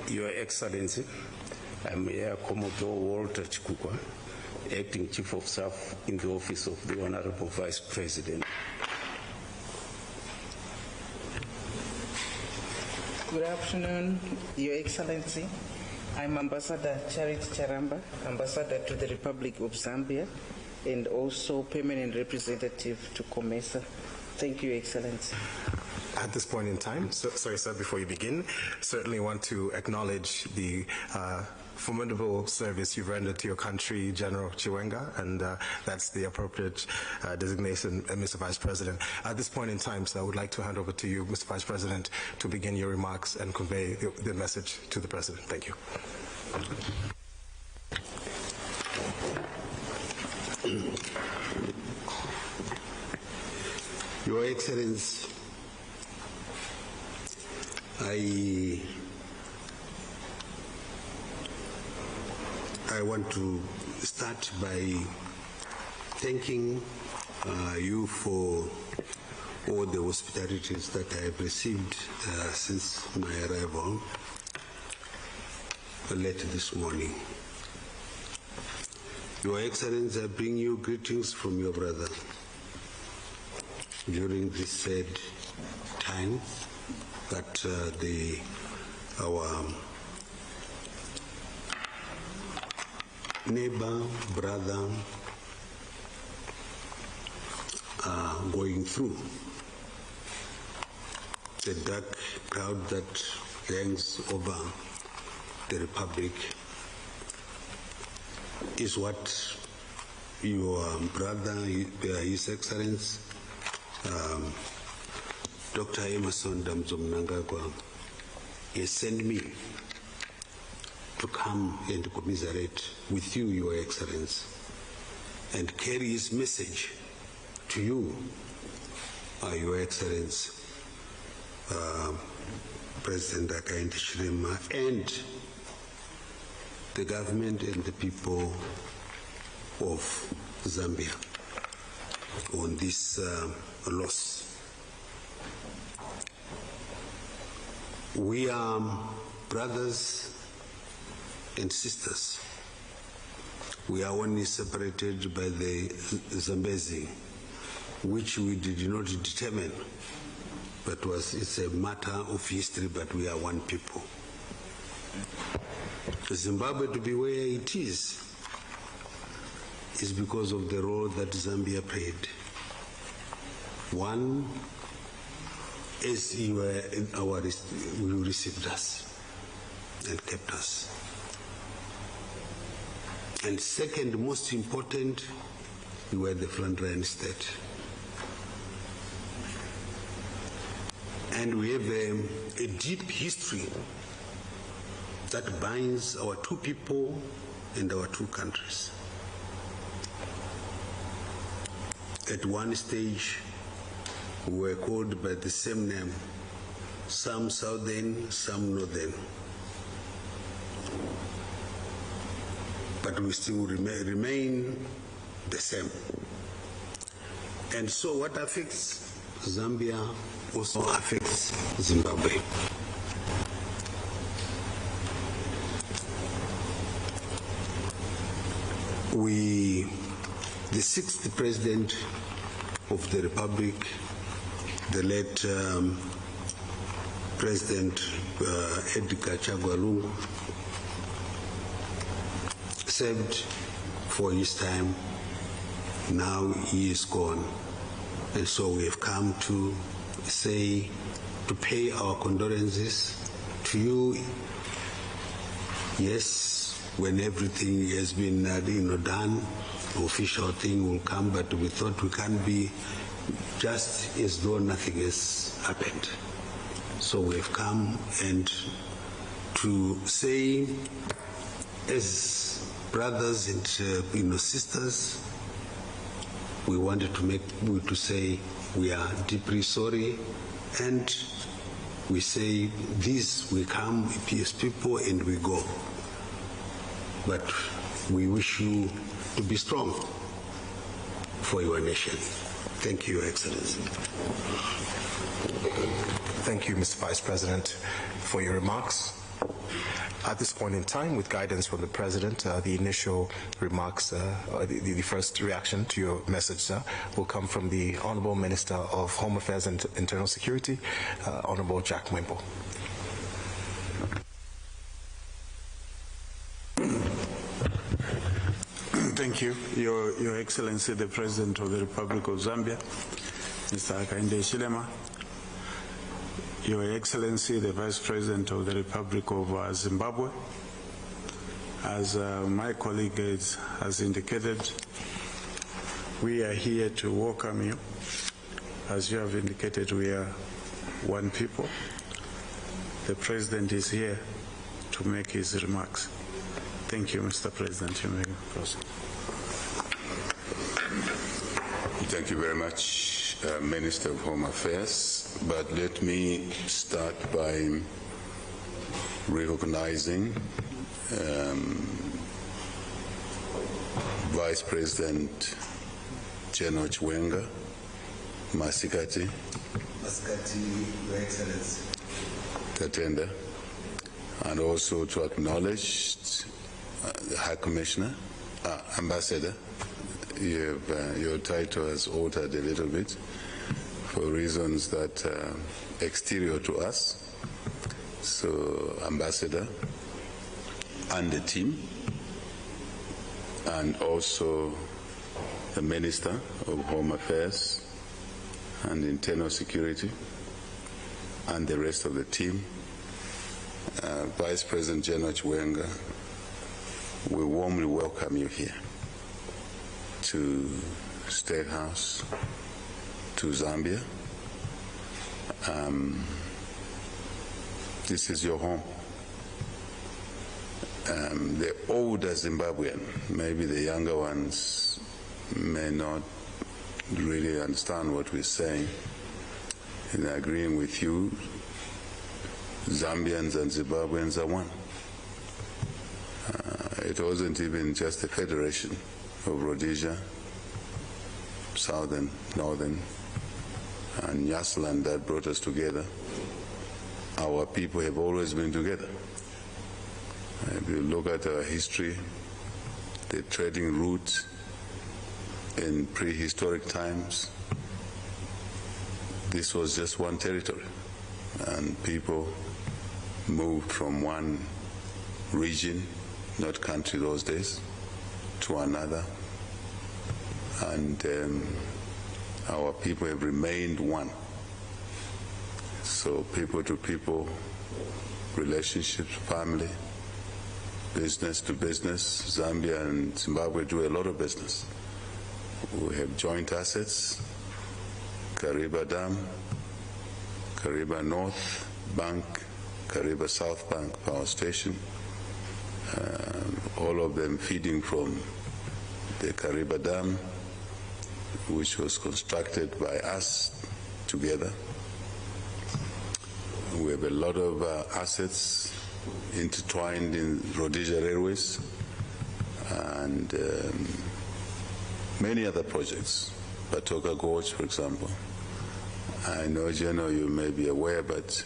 Your Excellency, I'm Air Commodore Walter Chikukwa, Acting Chief of Staff in the Office of the Honorable Vice President. Good afternoon, Your Excellency. I'm Ambassador Charity Charamba, Ambassador to the Republic of Zambia, and also permanent representative to COMESA. Thank you, Your Excellency. At this point in time, sorry, sir, before you begin, certainly want to acknowledge the formidable service you've rendered to your country, General Chiwenga, and that's the appropriate designation, Mr. Vice President. At this point in time, sir, I would like to hand over to you, Mr. Vice President, to begin your remarks and convey the message to the President. Thank you. Your Excellency, I want to start by thanking you for all the hospitalities that I have received since my arrival late this morning. Your Excellency, I bring you greetings from your brother during this sad time that our neighbor, brother are going through. The dark cloud that hangs over the Republic is what your brother, His Excellency, Dr. Emerson Damzo Mnangagwa, has sent me to come and commiserate with you, Your Excellency, and carry his message to you, Your Excellency, President HAKAINDE HICHILEMA, and the government and the people of Zambia on this loss. We are brothers and sisters. We are only separated by the Zambezi, which we did not determine, but it's a matter of history, but we are one people. Zimbabwe to be where it is because of the role that Zambia played. One, as you were in you received us and kept us. And second, most important, you were the frontline state. And we have a deep history that binds our two people and our two countries. At one stage, we were called by the same name, some southern, some northern. But we still remain the same. And so what affects Zambia also affects Zimbabwe. The sixth president of the Republic, the late President Edgar Chagwa Lungu, served for his time. Now he is gone. And so we have come to pay our condolences to you. Yes, when everything has been done, the official thing will come, but we thought we can't be just as though nothing has happened. So we have come and to say, as brothers and sisters, we wanted to say we are deeply sorry, and we say this: we come as people and we go. But we wish you to be strong for your nation. Thank you, Your Excellency. Thank you, Mr. Vice President, for your remarks. At this point in time, with guidance from the President, the initial remarks, the first reaction to your message, sir, will come from the Honourable Minister of Home Affairs and Internal Security, Honourable Jack Mwempo. Thank you, Your Excellency, the President of the Republic of Zambia, Mr. HAKAINDE HICHILEMA, Your Excellency, the Vice President of the Republic of Zimbabwe. As my colleague has indicated, we are here to welcome you. As you have indicated, we are one people. The President is here to make his remarks. Thank you, Mr. President. You may proceed. Thank you very much, Minister of Home Affairs. But let me start by recognizing Vice President General Chiwenga, Masikati, Your Excellency, Tatenda, and also to acknowledge the High Commissioner, Ambassador. Your title has altered a little bit for reasons that are exterior to us. So, Ambassador and the team, and also the Minister of Home Affairs and Internal Security, and the rest of the team. Vice President General Chiwenga, we warmly welcome you here to State House, to Zambia. This is your home. The older Zimbabwean, maybe the younger ones may not really understand what we're saying. In agreeing with you, Zambians and Zimbabweans are one. It wasn't even just a federation of Rhodesia, Southern, Northern, and Nyasaland that brought us together. Our people have always been together. If you look at our history, the trading routes in prehistoric times, this was just one territory, and people moved from one region, not country those days, to another, and our people have remained one. So people to people, relationships, family, business to business. Zambia and Zimbabwe do a lot of business. We have joint assets, Kariba Dam, Kariba North Bank, Kariba South Bank Power Station, all of them feeding from the Kariba Dam, which was constructed by us together. We have a lot of assets intertwined in Rhodesia Railways and many other projects. Batoka Gorge, for example. I know, General, you may be aware, but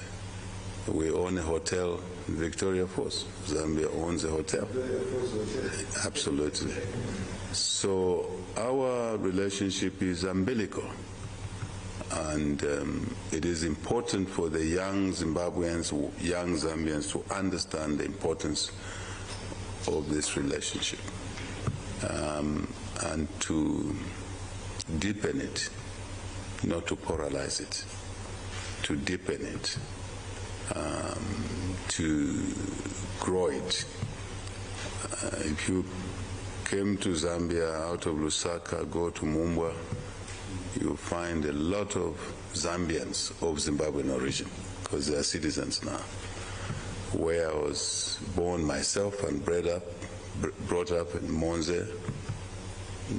we own a hotel in Victoria Falls. Zambia owns a hotel. Absolutely. So our relationship is umbilical. And it is important for the young Zimbabweans, young Zambians to understand the importance of this relationship and to deepen it, not to paralyze it, to deepen it, to grow it. If you came to Zambia out of Lusaka, go to Mumbwa, you'll find a lot of Zambians of Zimbabwean origin, because they are citizens now. Where I was born myself and brought up in Monze,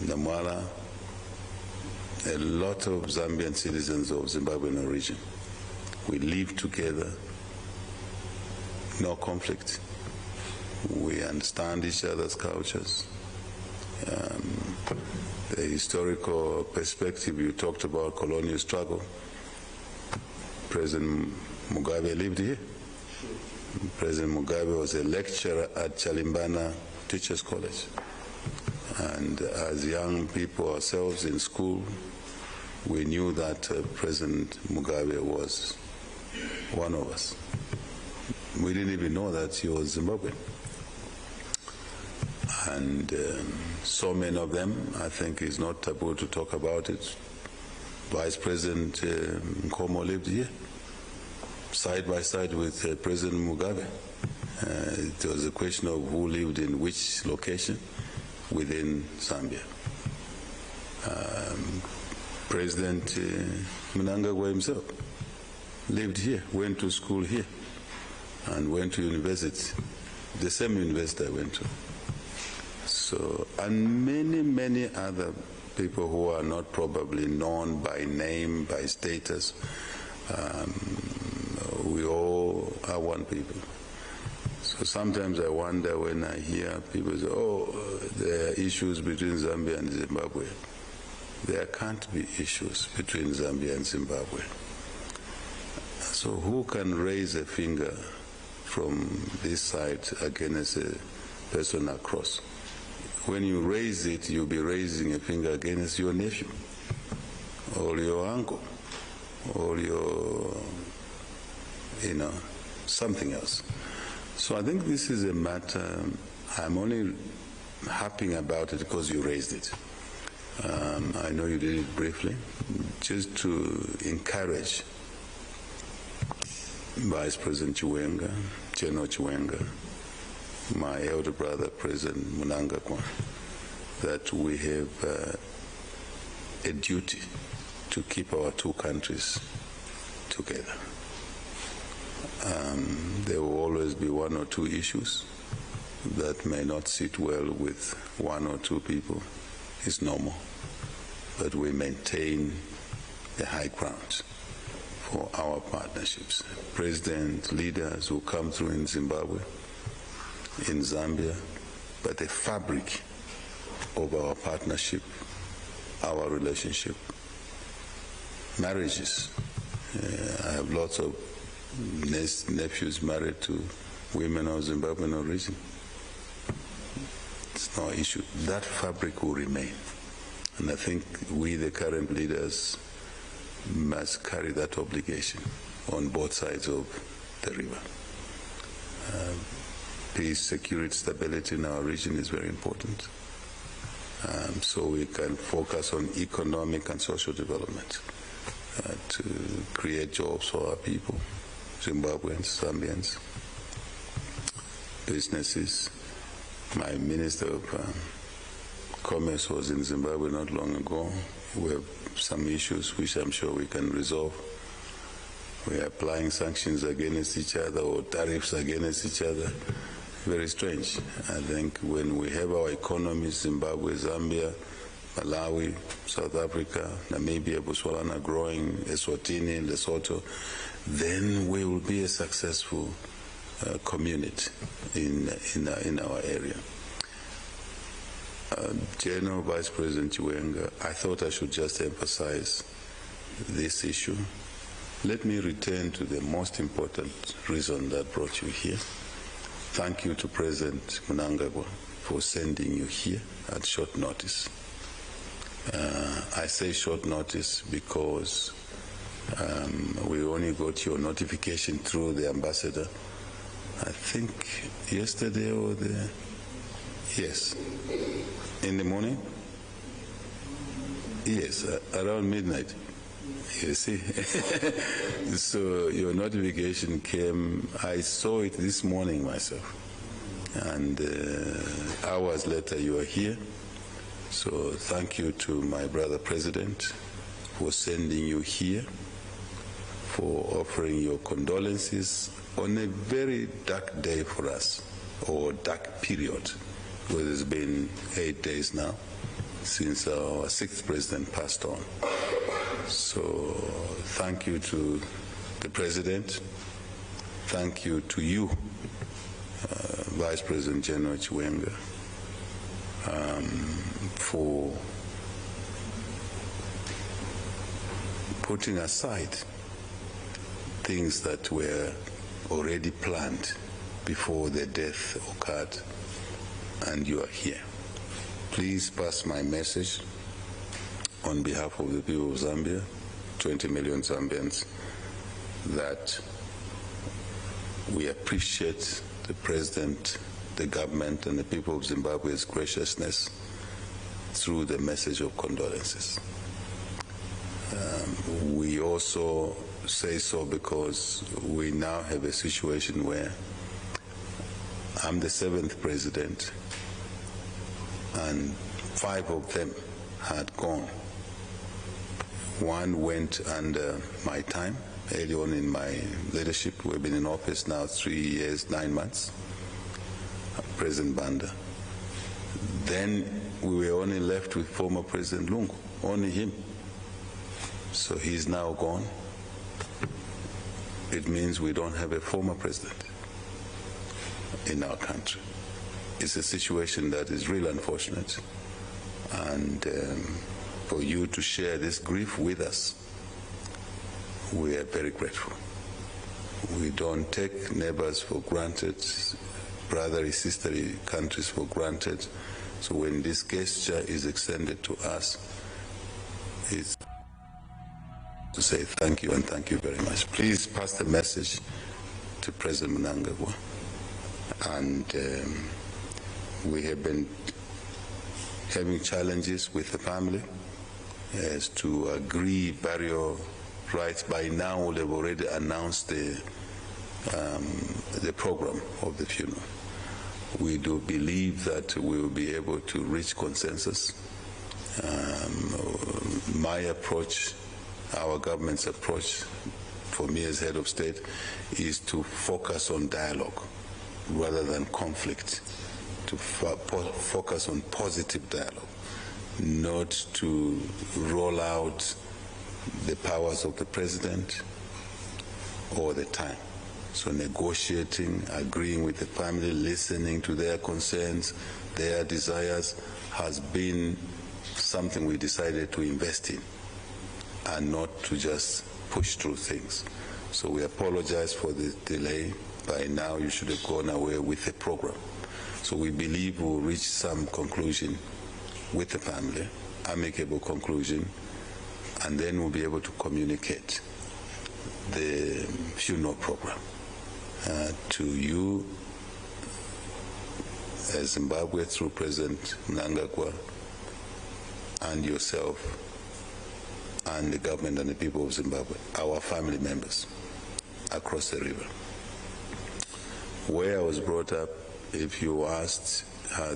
Namwala, a lot of Zambian citizens of Zimbabwean origin. We live together, no conflict. We understand each other's cultures. The historical perspective, you talked about colonial struggle. President Mugabe lived here. President Mugabe was a lecturer at Chalimbana Teachers College. And as young people ourselves in school, we knew that President Mugabe was one of us. We didn't even know that he was Zimbabwean. And so many of them, I think it's not taboo to talk about it. Vice President Nkomo lived here, side by side with President Mugabe. It was a question of who lived in which location within Zambia. President Mnangagwa himself lived here, went to school here, and went to university, the same university I went to. So, and many, many other people who are not probably known by name, by status. We all are one people. So sometimes I wonder when I hear people say, oh, there are issues between Zambia and Zimbabwe. There can't be issues between Zambia and Zimbabwe. So who can raise a finger from this side against a person across? When you raise it, you'll be raising a finger against your nephew, or your uncle, or your, something else. So I think this is a matter, I'm only happy about it because you raised it. I know you did it briefly, just to encourage Vice President Chiwenga, General Chiwenga, my elder brother, President Mnangagwa, that we have a duty to keep our two countries together. There will always be one or two issues that may not sit well with one or two people. It's normal. But we maintain the high ground for our partnerships. President, leaders who come through in Zimbabwe, in Zambia, but the fabric of our partnership, our relationship, marriages. I have lots of nephews married to women of Zimbabwean origin. It's no issue. That fabric will remain. And I think we, the current leaders, must carry that obligation on both sides of the river. Peace, security, stability in our region is very important. So we can focus on economic and social development to create jobs for our people, Zimbabweans, Zambians, businesses. My Minister of Commerce was in Zimbabwe not long ago. We have some issues which I'm sure we can resolve. We are applying sanctions against each other or tariffs against each other. Very strange. I think when we have our economies, Zimbabwe, Zambia, Malawi, South Africa, Namibia, Botswana growing, Eswatini, Lesotho, then we will be a successful community in our area. General Vice President Chiwenga, I thought I should just emphasize this issue. Let me return to the most important reason that brought you here. Thank you to President Mnangagwa for sending you here at short notice. I say short notice because we only got your notification through the ambassador, I think yesterday or yes, in the morning? Yes, around midnight. You see? So your notification came, I saw it this morning myself. And hours later you are here. So thank you to my brother President for sending you here, for offering your condolences on a very dark day for us, or dark period, because it's been 8 days now since our 6th president passed on. So thank you to the President, thank you to you, Vice President General Chiwenga, for putting aside things that were already planned before the death occurred, and you are here. Please pass my message on behalf of the people of Zambia, 20 million Zambians, that we appreciate the President, the government, and the people of Zimbabwe's graciousness through the message of condolences. We also say so because we now have a situation where I'm the 7th president and 5 of them had gone. One went under my time, early on in my leadership. We've been in office now 3 years, 9 months, President Banda. Then we were only left with former President Lungu, only him. So he's now gone. It means we don't have a former president in our country. It's a situation that is really unfortunate. And for you to share this grief with us, we are very grateful. We don't take neighbors for granted, brotherly, sisterly countries for granted. So when this gesture is extended to us, it's to say thank you and thank you very much. Please pass the message to President Mnangagwa. And we have been having challenges with the family as to agree burial rights. By now, they've already announced the program of the funeral. We do believe that we will be able to reach consensus. My approach, our government's approach, for me as head of state, is to focus on dialogue rather than conflict, to focus on positive dialogue, not to roll out the powers of the president all the time. So negotiating, agreeing with the family, listening to their concerns, their desires, has been something we decided to invest in and not to just push through things. So we apologize for the delay. By now you should have gone away with the program. So we believe we'll reach some conclusion with the family, amicable conclusion, and then we'll be able to communicate the funeral program to you as Zimbabwe through President Mnangagwa and yourself and the government and the people of Zimbabwe, our family members across the river. Where I was brought up, if you asked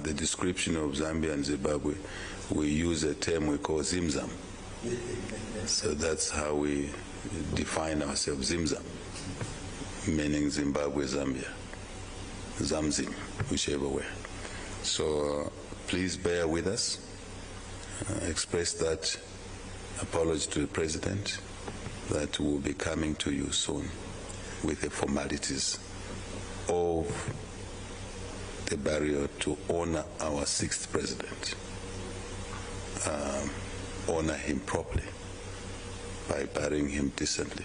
the description of Zambia and Zimbabwe, we use a term we call Zimzam. So that's how we define ourselves, Zimzam, meaning Zimbabwe, Zambia, Zamzim, whichever way. So please bear with us. Express that apology to the President that will be coming to you soon with the formalities of the burial to honor our 6th President, honor him properly by burying him decently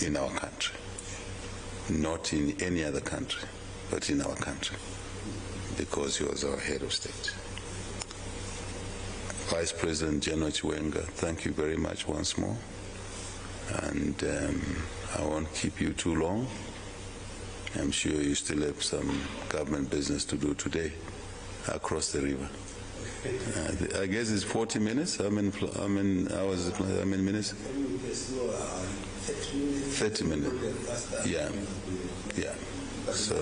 in our country, not in any other country, but in our country, because he was our head of state. Vice President General Chiwenga, thank you very much once more, and I won't keep you too long. I'm sure you still have some government business to do today across the river. I guess it's 40 minutes. How many hours? How many minutes? 30 minutes. Yeah, yeah. So.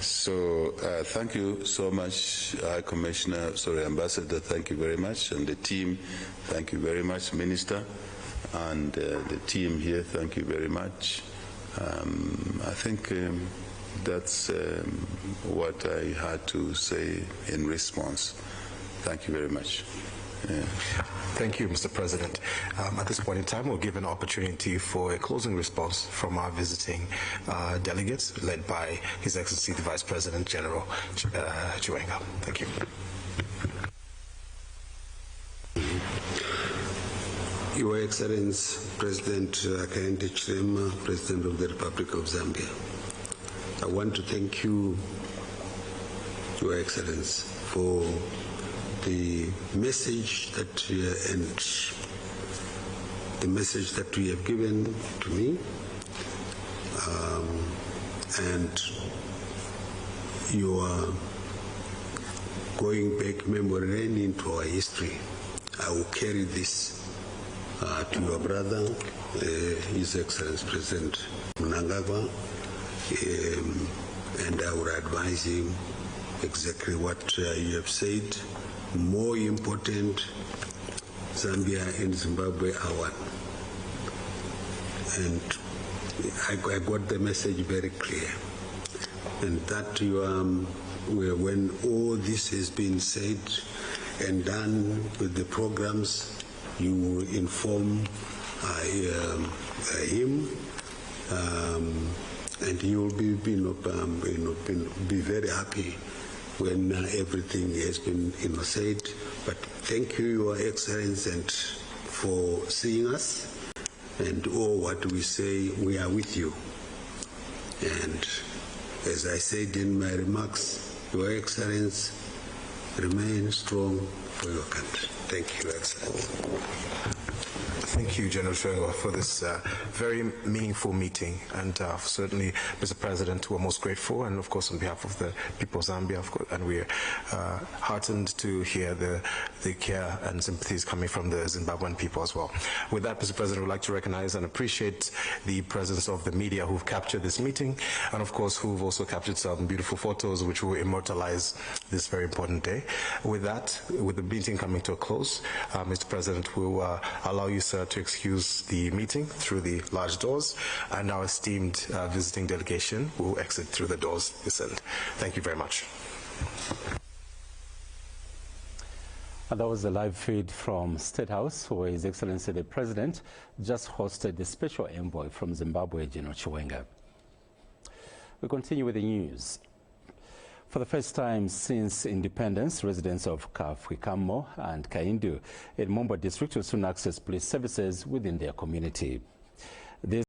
So thank you so much, Ambassador, thank you very much, and the team, thank you very much, Minister, and the team here, thank you very much. I think that's what I had to say in response. Thank you very much. Yeah. Thank you, Mr. President. At this point in time, we'll give an opportunity for a closing response from our visiting delegates, led by His Excellency the Vice President General Chiwenga. Thank you. Your Excellency, President HAKAINDE HICHILEMA, President of the Republic of Zambia, I want to thank you, Your Excellency, for the message that you have given to me, and you are going back memory lane into our history. I will carry this to your brother, His Excellency President Mnangagwa, and I will advise him exactly what you have said. More important, Zambia and Zimbabwe are one. And I got the message very clear. And that when all this has been said and done with the programs, you will inform him, and he will be very happy when everything has been said. But thank you, Your Excellency, and for seeing us, and all what we say, we are with you. And as I said in my remarks, Your Excellency, remain strong for your country. Thank you, Your Excellency. Thank you, General Chiwenga, for this very meaningful meeting. And certainly, Mr. President, we're most grateful, and of course, on behalf of the people of Zambia, of course, and we're heartened to hear the care and sympathies coming from the Zimbabwean people as well. With that, Mr. President, we'd like to recognize and appreciate the presence of the media who've captured this meeting, and of course, who've also captured some beautiful photos which will immortalize this very important day. With that, with the meeting coming to a close, Mr. President, we'll allow you, sir, to excuse the meeting through the large doors, and our esteemed visiting delegation will exit through the doors descend. Thank you very much. And that was a live feed from State House, where His Excellency the President just hosted the Special Envoy from Zimbabwe, General Chiwenga. We continue with the news. For the first time since independence, residents of Kafwikamo and Kaindu in Mumba district will soon access police services within their community. This